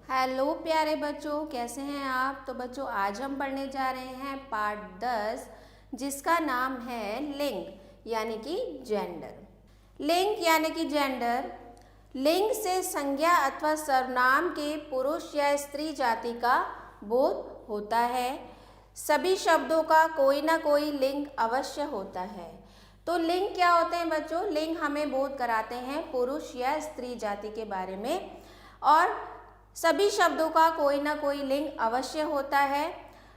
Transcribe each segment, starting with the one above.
Hello प्यारे बच्चों, कैसे हैं आप। तो बच्चों आज हम पढ़ने जा रहे हैं पार्ट 10 जिसका नाम है लिंग यानी कि जेंडर। लिंग यानी कि जेंडर, लिंग से संज्ञा अथवा सर्वनाम के पुरुष या स्त्री जाति का बोध होता है। सभी शब्दों का कोई ना कोई लिंग अवश्य होता है। तो लिंग क्या होते हैं बच्चों? लिंग हमें बोध कराते हैं पुरुष या स्त्री जाति के बारे में, और सभी शब्दों का कोई ना कोई लिंग अवश्य होता है।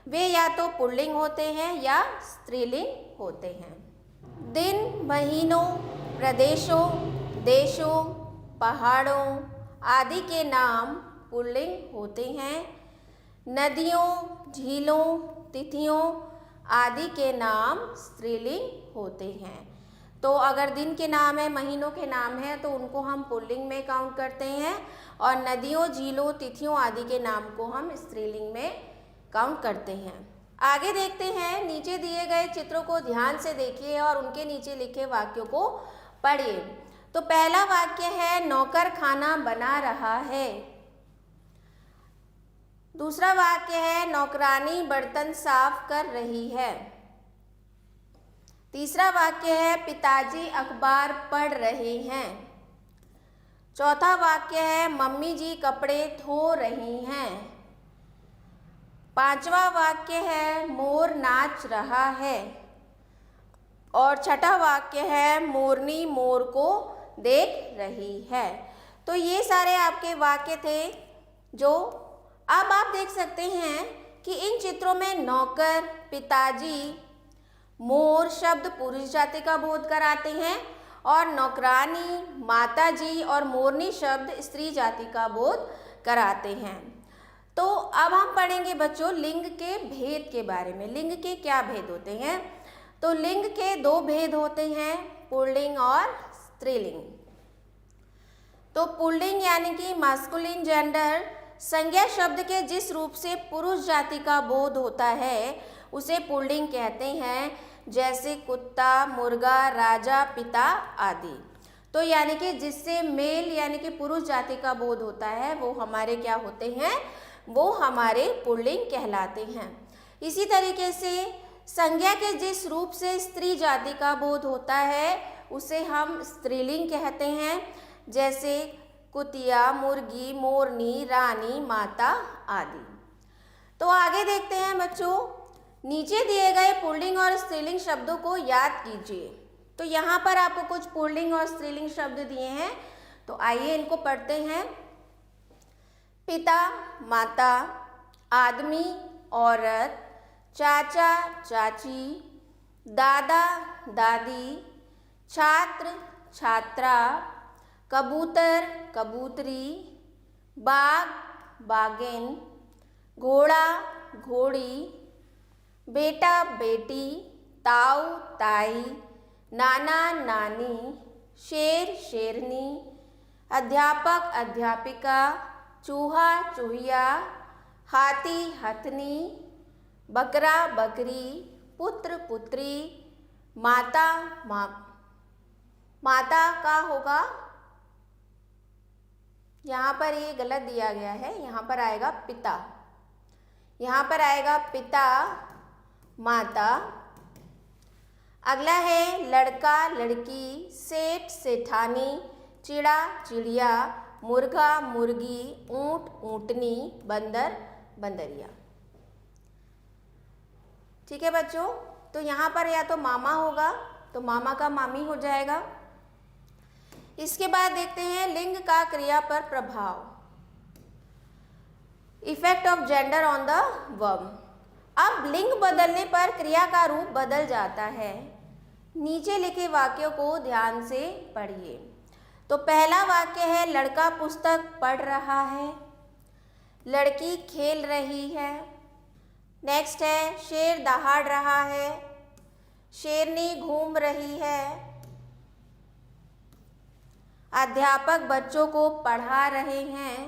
वे या तो पुल्लिंग होते हैं या स्त्रीलिंग होते हैं। दिन, महीनों, प्रदेशों, देशों, पहाड़ों आदि के नाम पुल्लिंग होते हैं। नदियों, झीलों, तिथियों आदि के नाम स्त्रीलिंग होते हैं। तो अगर दिन के नाम है, महीनों के नाम है, तो उनको हम पुल्लिंग में काउंट करते हैं, और नदियों, झीलों, तिथियों आदि के नाम को हम स्त्रीलिंग में काउंट करते हैं। आगे देखते हैं, नीचे दिए गए चित्रों को ध्यान से देखिए और उनके नीचे लिखे वाक्यों को पढ़िए। तो पहला वाक्य है नौकर खाना बना रहा है। दूसरा वाक्य है नौकरानी बर्तन साफ कर रही है। तीसरा वाक्य है पिताजी अखबार पढ़ रहे हैं। चौथा वाक्य है मम्मी जी कपड़े धो रही हैं। पांचवा वाक्य है मोर नाच रहा है। और छठा वाक्य है मोरनी मोर को देख रही है। तो ये सारे आपके वाक्य थे जो अब आप देख सकते हैं कि इन चित्रों में नौकर, पिताजी, मोर शब्द पुरुष जाति का बोध कराते हैं, और नौकरानी, माताजी और मोरनी शब्द स्त्री जाति का बोध कराते हैं। तो अब हम पढ़ेंगे बच्चों लिंग के भेद के बारे में। लिंग के क्या भेद होते हैं? तो लिंग के दो भेद होते हैं, पुल्लिंग और स्त्रीलिंग। तो पुल्लिंग यानी कि मास्कुलिन जेंडर, संज्ञा शब्द के जिस रूप से पुरुष जाति का बोध होता है उसे पुल्लिंग कहते हैं, जैसे कुत्ता, मुर्गा, राजा, पिता आदि। तो यानी कि जिससे मेल यानी कि पुरुष जाति का बोध होता है वो हमारे क्या होते हैं? वो हमारे पुल्लिंग कहलाते हैं। इसी तरीके से संज्ञा के जिस रूप से स्त्री जाति का बोध होता है उसे हम स्त्रीलिंग कहते हैं, जैसे कुतिया, मुर्गी, मोरनी, रानी, माता आदि। तो आगे देखते हैं बच्चों, नीचे दिए गए पुल्लिंग और स्त्रीलिंग शब्दों को याद कीजिए। तो यहाँ पर आपको कुछ पुल्लिंग और स्त्रीलिंग शब्द दिए हैं, तो आइए इनको पढ़ते हैं। पिता, माता, आदमी, औरत, चाचा, चाची, दादा, दादी, छात्र, छात्रा, कबूतर, कबूतरी, बाग, बागिन, घोड़ा, घोड़ी, बेटा, बेटी, ताऊ, ताई, नाना, नानी, शेर, शेरनी, अध्यापक, अध्यापिका, चूहा, चूहिया, हाथी, हथनी, बकरा, बकरी, पुत्र, पुत्री, माता, माता का होगा, यहाँ पर ये गलत दिया गया है, यहाँ पर आएगा पिता। यहाँ पर आएगा पिता, माता। अगला है लड़का, लड़की, सेठ, सेठानी, चिड़ा, चिड़िया, मुर्गा, मुर्गी, ऊंट, ऊंटनी, बंदर, बंदरिया। ठीक है बच्चों, तो यहाँ पर या तो मामा होगा तो मामा का मामी हो जाएगा। इसके बाद देखते हैं लिंग का क्रिया पर प्रभाव, effect of gender on the verb. अब लिंग बदलने पर क्रिया का रूप बदल जाता है। नीचे लिखे वाक्यों को ध्यान से पढ़िए। तो पहला वाक्य है लड़का पुस्तक पढ़ रहा है, लड़की खेल रही है। नेक्स्ट है शेर दहाड़ रहा है, शेरनी घूम रही है। अध्यापक बच्चों को पढ़ा रहे हैं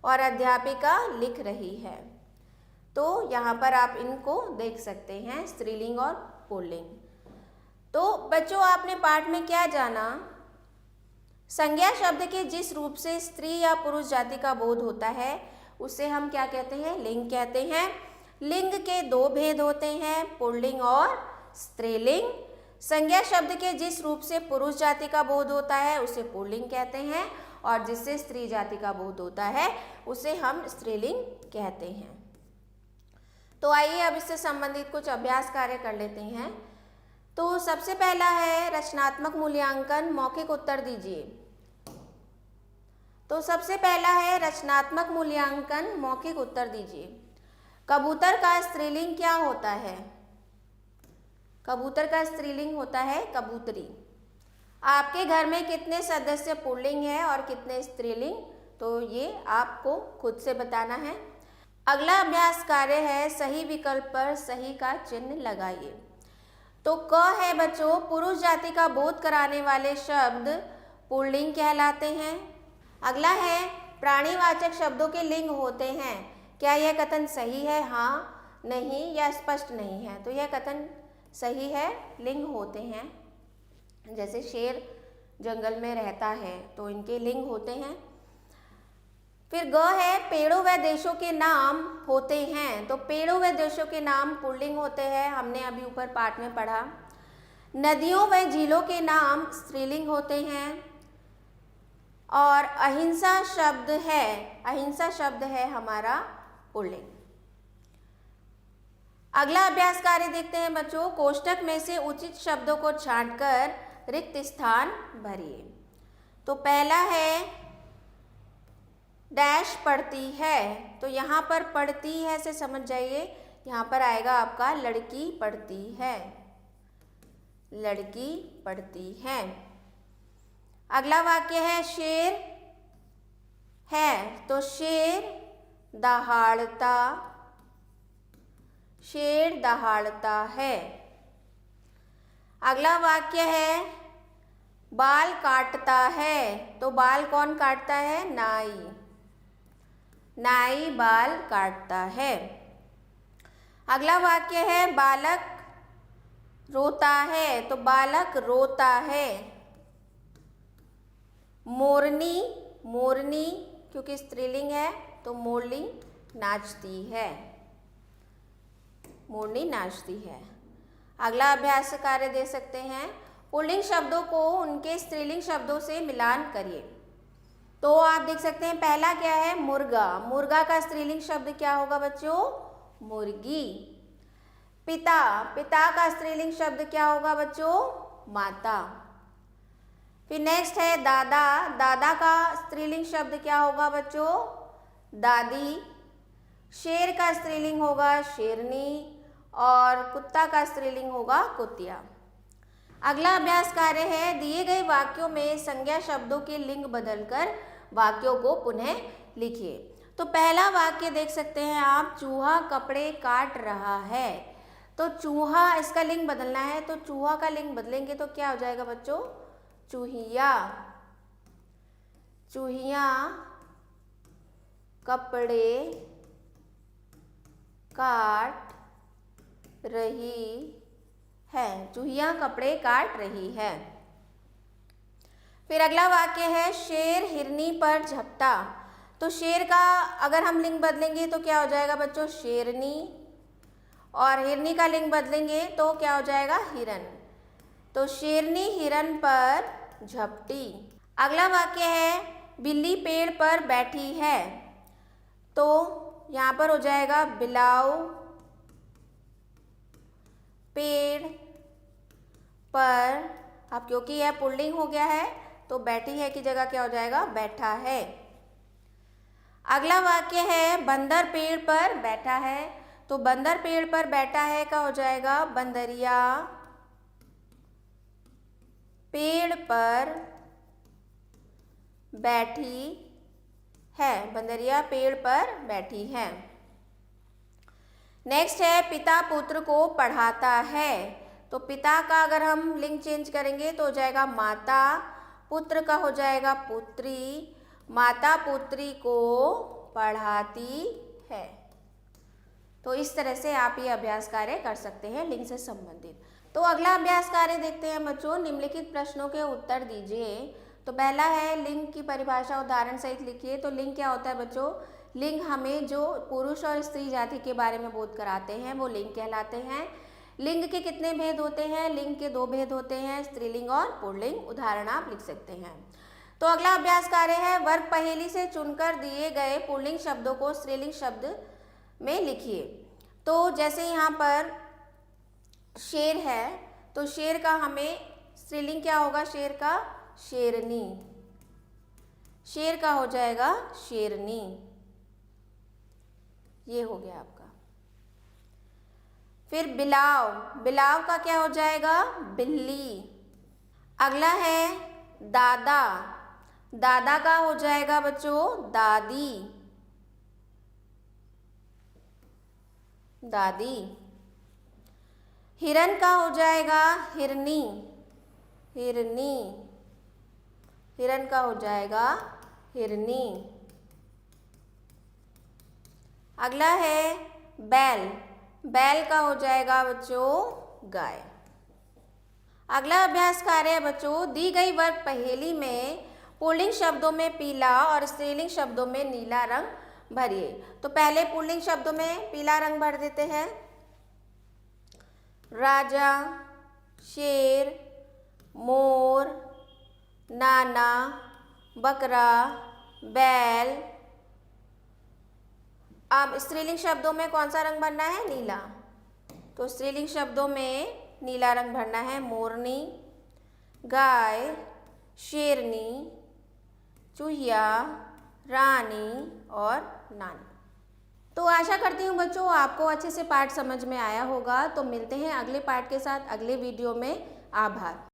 और अध्यापिका लिख रही है। तो यहाँ पर आप इनको देख सकते हैं, स्त्रीलिंग और पुल्लिंग। तो बच्चों आपने पाठ में क्या जाना? संज्ञा शब्द के जिस रूप से स्त्री या पुरुष जाति का बोध होता है उसे हम क्या कहते हैं? लिंग कहते हैं। लिंग के दो भेद होते हैं, पुल्लिंग और स्त्रीलिंग। संज्ञा शब्द के जिस रूप से पुरुष जाति का बोध होता है उसे पुल्लिंग कहते हैं, और जिससे स्त्री जाति का बोध होता है उसे हम स्त्रीलिंग कहते हैं। तो आइए अब इससे संबंधित कुछ अभ्यास कार्य कर लेते हैं। तो सबसे पहला है रचनात्मक मूल्यांकन, मौखिक उत्तर दीजिए। तो सबसे पहला है रचनात्मक मूल्यांकन, मौखिक उत्तर दीजिए। कबूतर का स्त्रीलिंग क्या होता है? कबूतर का स्त्रीलिंग होता है कबूतरी। आपके घर में कितने सदस्य पुल्लिंग है और कितने स्त्रीलिंग? तो ये आपको खुद से बताना है। अगला अभ्यास कार्य है सही विकल्प पर सही का चिन्ह लगाइए। तो क है बच्चों, पुरुष जाति का बोध कराने वाले शब्द पुल्लिंग कहलाते हैं। अगला है प्राणीवाचक शब्दों के लिंग होते हैं। क्या यह कथन सही है? हाँ, नहीं या स्पष्ट नहीं है। तो यह कथन सही है, लिंग होते हैं। जैसे शेर जंगल में रहता है तो इनके लिंग होते हैं। फिर ग है पेड़ों व देशों के नाम होते हैं। तो पेड़ों व देशों के नाम पुल्लिंग होते हैं, हमने अभी ऊपर पाठ में पढ़ा। नदियों व झीलों के नाम स्त्रीलिंग होते हैं। और अहिंसा शब्द है हमारा पुल्लिंग। अगला अभ्यास कार्य देखते हैं बच्चों। कोष्ठक में से उचित शब्दों को छांटकर रिक्त स्थान भरिए। तो पहला है डैश पढ़ती है। तो यहाँ पर पढ़ती है से समझ जाइए, यहाँ पर आएगा आपका लड़की पढ़ती है, लड़की पढ़ती है। अगला वाक्य है शेर है। तो शेर दहाड़ता, शेर दहाड़ता है। अगला वाक्य है बाल काटता है। तो बाल कौन काटता है? नाई, नाई बाल काटता है। अगला वाक्य है बालक रोता है। तो बालक रोता है। मोरनी, मोरनी क्योंकि स्त्रीलिंग है तो मोरनी नाचती है, मोरनी नाचती है। अगला अभ्यास कार्य दे सकते हैं। पुल्लिंग शब्दों को उनके स्त्रीलिंग शब्दों से मिलान करिए। तो आप देख सकते हैं पहला क्या है? मुर्गा। मुर्गा का स्त्रीलिंग शब्द क्या होगा बच्चों? मुर्गी। पिता, पिता का स्त्रीलिंग शब्द क्या होगा बच्चों? माता। फिर नेक्स्ट है दादा। दादा का स्त्रीलिंग शब्द क्या होगा बच्चों? दादी। शेर का स्त्रीलिंग होगा शेरनी, और कुत्ता का स्त्रीलिंग होगा कुतिया। अगला अभ्यास कार्य है दिए गए वाक्यों में संज्ञा शब्दों के लिंग बदलकर वाक्यों को पुनः लिखिए। तो पहला वाक्य देख सकते हैं आप, चूहा कपड़े काट रहा है। तो चूहा, इसका लिंग बदलना है, तो चूहा का लिंग बदलेंगे तो क्या हो जाएगा बच्चों? चूहिया। चूहिया कपड़े काट रही है। चूहिया कपड़े काट रही है। फिर अगला वाक्य है शेर हिरनी पर झपटा। तो शेर का अगर हम लिंग बदलेंगे तो क्या हो जाएगा बच्चों? शेरनी। और हिरनी का लिंग बदलेंगे तो क्या हो जाएगा? हिरन। तो शेरनी हिरन पर झपटी। अगला वाक्य है बिल्ली पेड़ पर बैठी है। तो यहाँ पर हो जाएगा बिलाव पेड़ पर। अब क्योंकि यह पुल्लिंग हो गया है तो बैठी है की जगह क्या हो जाएगा? बैठा है। अगला वाक्य है बंदर पेड़ पर बैठा है। तो बंदर पेड़ पर बैठा है का हो जाएगा? बंदरिया पेड़ पर बैठी है। बंदरिया पेड़ पर बैठी है। नेक्स्ट है पिता पुत्र को पढ़ाता है। तो पिता का अगर हम लिंग चेंज करेंगे तो हो जाएगा माता, पुत्र का हो जाएगा पुत्री, माता पुत्री को पढ़ाती है। तो इस तरह से आप ये अभ्यास कार्य कर सकते हैं लिंग से संबंधित। तो अगला अभ्यास कार्य देखते हैं बच्चों। निम्नलिखित प्रश्नों के उत्तर दीजिए। तो पहला है लिंग की परिभाषा उदाहरण सहित लिखिए। तो लिंग क्या होता है बच्चों? लिंग हमें जो पुरुष और स्त्री जाति के बारे में बोध कराते हैं वो लिंग कहलाते हैं। लिंग के कितने भेद होते हैं? लिंग के 2 भेद होते हैं, स्त्रीलिंग और पुल्लिंग। उदाहरण आप लिख सकते हैं। तो अगला अभ्यास कार्य है, वर्ग पहेली से चुनकर दिए गए पुल्लिंग शब्दों को स्त्रीलिंग शब्द में लिखिए। तो जैसे यहाँ पर शेर है, तो शेर का हमें स्त्रीलिंग क्या होगा? शेर का शेरनी। शेर का हो जाएगा शेरनी। ये हो गया आपका। फिर बिलाव, बिलाव का क्या हो जाएगा? बिल्ली। अगला है दादा, दादा का हो जाएगा बच्चों दादी। दादी। हिरन का हो जाएगा हिरनी। हिरनी। हिरन का हो जाएगा हिरनी। अगला है बैल, बैल का हो जाएगा बच्चों गाय। अगला अभ्यास कार्य है बच्चों, दी गई वर्ग पहेली में पुल्लिंग शब्दों में पीला और स्त्रीलिंग शब्दों में नीला रंग भरिए। तो पहले पुल्लिंग शब्दों में पीला रंग भर देते हैं। राजा, शेर, मोर, नाना, बकरा, बैल। अब स्त्रीलिंग शब्दों में कौन सा रंग भरना है? नीला। तो स्त्रीलिंग शब्दों में नीला रंग भरना है। मोरनी, गाय, शेरनी, चूहिया, रानी और नानी। तो आशा करती हूँ बच्चों आपको अच्छे से पाठ समझ में आया होगा। तो मिलते हैं अगले पाठ के साथ अगले वीडियो में। आभार।